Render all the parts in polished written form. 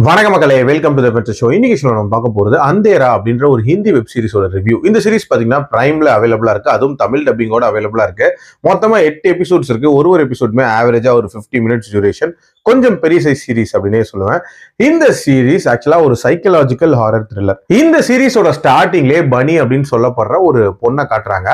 வணக்க மக்களே, welcome to the bets show. இன்னைக்கு ஷோ நம்ம பார்க்க போறது அந்தேரா அப்படின்ற ஒரு ஹிந்தி வெப் சீரிஸோட ரிவ்யூ. இந்த சீரிஸ் பாத்தீங்கன்னா பிரைம்ல அவைலபிளா இருக்கு, அதுவும் தமிழ் டப்பிங்கோட அவைலபிளா இருக்கு. மொத்தமா 8 எபிசோட்ஸ் இருக்கு. ஒரு எபிசோடுமே ஆவரேஜா ஒரு 50 மினிட்ஸ் டியூரேஷன். கொஞ்சம் பெரிய சைஸ் சீரிஸ் அப்படின்னே சொல்லுவேன். இந்த சீரிஸ் ஆக்சுவலா ஒரு சைக்கலாஜிக்கல் ஹாரர் த்ரில்லர். இந்த சீரிஸோட ஸ்டார்டிங்லேயே பனி அப்படின்னு சொல்லப்படுற ஒரு பொண்ணை காட்டுறாங்க.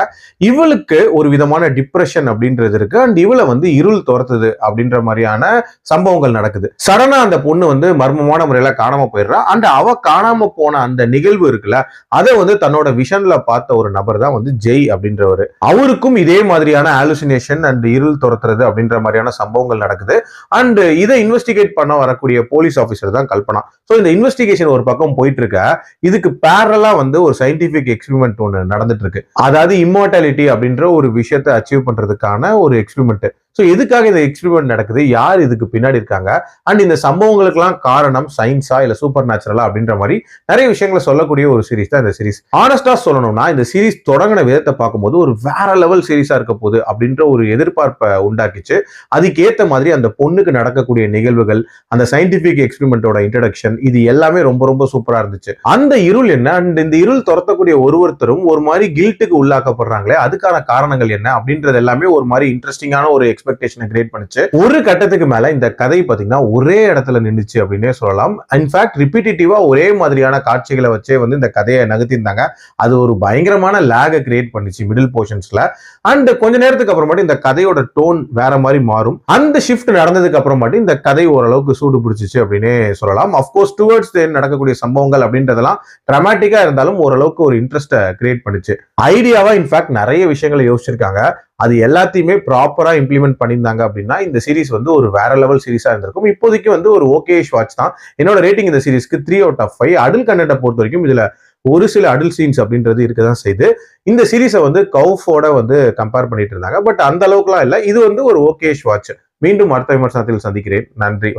இவளுக்கு ஒரு விதமான டிப்ரெஷன் அப்படின்றது இருக்கு. அண்ட் இவளை இருள் துரத்துது அப்படின்ற மாதிரியான சம்பவங்கள் நடக்குது. சடனா அந்த பொண்ணு மர்மமான முறையில காணாம போயிடுறா. அண்ட் அவ காணாம போன அந்த நிகழ்வு இருக்குல்ல, அதை தன்னோட விஷன்ல பார்த்த ஒரு நபர் தான் ஜெய் அப்படின்றவர். அவருக்கும் இதே மாதிரியான ஆலுசினேஷன் அண்ட் இருள் துரத்துறது அப்படின்ற மாதிரியான சம்பவங்கள் நடக்குது. அண்ட் இதை இன்வெஸ்டிகேட் பண்ண வரக்கூடிய போலீஸ் ஆபீசர் தான் கல்பனா. சோ இந்த இன்வெஸ்டிகேஷன் ஒரு பக்கம் போயிட்டு இருக்க, இதுக்கு பேரலா ஒரு சயின்டிபிக் எக்ஸ்பெரிமெண்ட் ஒன்று நடந்துட்டு இருக்கு. அதாவது இம்மார்டாலிட்டி அப்படின்ற ஒரு விஷயத்தை அச்சீவ் பண்றதுக்கான ஒரு எக்ஸ்பெரிமெண்ட். ஸோ எதுக்காக இந்த எக்ஸ்பெரிமெண்ட் நடக்குது, யார் இதுக்கு பின்னாடி இருக்காங்க, அண்ட் இந்த சம்பவங்களுக்கெல்லாம் காரணம் சயின்ஸா இல்ல சூப்பர் நேச்சுரலா அப்படின்ற மாதிரி நிறைய விஷயங்களை சொல்லக்கூடிய ஒரு சீரிஸ் தான் இந்த சீரிஸ். ஆனஸ்டா சொல்லணும்னா இந்த சீரிஸ் தொடங்கின விதத்தை பார்க்கும்போது ஒரு வேற லெவல் சீரிஸா இருக்க போகுது அப்படின்ற ஒரு எதிர்பார்ப்பை உண்டாக்கிச்சு. அதுக்கேற்ற மாதிரி அந்த பொண்ணுக்கு நடக்கக்கூடிய நிகழ்வுகள், அந்த சயின்டிபிக் எக்ஸ்பெரிமெண்டோட இன்ட்ரடக்ஷன், இது எல்லாமே ரொம்ப ரொம்ப சூப்பரா இருந்துச்சு. அந்த இருள் என்ன, அண்ட் இந்த இருள் துரத்தக்கூடிய ஒருத்தரும் ஒரு மாதிரி கில்ட்டுக்கு உள்ளாக்கப்படுறாங்களே, அதுக்கான காரணங்கள் என்ன அப்படின்றது எல்லாமே ஒரு மாதிரி இன்ட்ரெஸ்டிங்கான ஒரு எக்ஸ்பெக்டேஷனை கிரியேட் பண்ணுச்சு. ஒரு கட்டத்துக்கு மேல இந்த கதை பாத்தீங்கன்னா ஒரே இடத்துல நின்றுச்சு அப்படின்னே சொல்லலாம். இன்ஃபேக்ட் ரிப்பீட்டேட்டிவா ஒரே மாதிரியான காட்சிகளை வச்சே இந்த கதையை நகர்த்திருந்தாங்க. அது ஒரு பயங்கரமான லேகை கிரியேட் பண்ணிச்சு மிடில் போர்ஷன்ஸ்ல. அண்ட் கொஞ்ச நேரத்துக்கு அப்புறமாட்டி இந்த கதையோட டோன் வேற மாதிரி மாறும். அந்த ஷிஃப்ட் நடந்ததுக்கு அப்புறமாட்டி இந்த கதை ஓரளவுக்கு சூடு பிடிச்சிச்சு அப்படின்னே சொல்லலாம். அப்கோர்ஸ் டுவர்ட்ஸ் நடக்கக்கூடிய சம்பவங்கள் அப்படின்றதெல்லாம் டிராமாட்டிக்கா இருந்தாலும் ஓரளவுக்கு ஒரு இன்ட்ரெஸ்ட்டை கிரியேட் பண்ணிச்சு. ஐடியாவா இன்ஃபேக்ட் நிறைய விஷயங்களை யோசிச்சிருக்காங்க. அது எல்லாத்தையுமே ப்ராப்பரா இம்ப்ளிமெண்ட் பண்ணியிருந்தாங்க அப்படின்னா இந்த சீரிஸ் ஒரு வேற லெவல் சீரிஸா இருந்திருக்கும். இப்போதைக்கு ஒரு ஓகேஷ் வாட்ச் தான். என்னோட ரேட்டிங் இந்த சீரிஸ்க்கு 3/5. அடல்ட் கண்டென்ட்டை பொறுத்த வரைக்கும் இதுல ஒரு சில அடல்ட் சீன்ஸ் அப்படின்றது இருக்கதான் செய்யுது. இந்த சீரிஸை கவுஃபோட கம்பேர் பண்ணிட்டு இருந்தாங்க. பட் அந்த அளவுக்குலாம் இல்லை. இது ஒரு ஓகேஷ் வாட்ச். மீண்டும் அடுத்த விமர்சனத்தில் சந்திக்கிறேன். நன்றி.